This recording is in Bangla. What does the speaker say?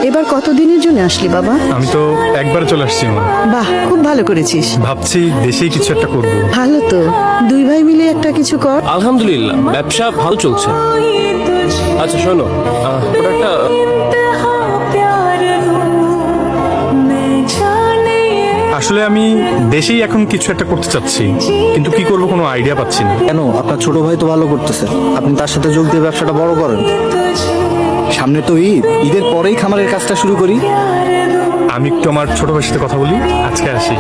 এবার কতদিনের জন্য আসলি বাবা? আমি তো একবার চলে আসছি মা। বাহ, খুব ভালো করেছিস। ভাবছি দেশেই কিছু একটা করব। ভালো তো, দুই ভাই মিলে একটা কিছু কর। আলহামদুলিল্লাহ, ব্যবসা ভালো চলছে। আচ্ছা শোনো, ওটা একটা আসলে আমি দেশেই এখন কিছু একটা করতে চাচ্ছি, কিন্তু কি করব কোনো আইডিয়া পাচ্ছি না। কেন? আপনার ছোট ভাই তো ভালো করতেছে, আপনি তার সাথে যোগ দিয়ে ব্যবসাটা বড় করেন। সামনে তো ঈদ, ঈদের পরেই খামারের কাজটা শুরু করি। আমি একটু আমার ছোট ভাইয়ের সাথে কথা বলি, আজকে আসি।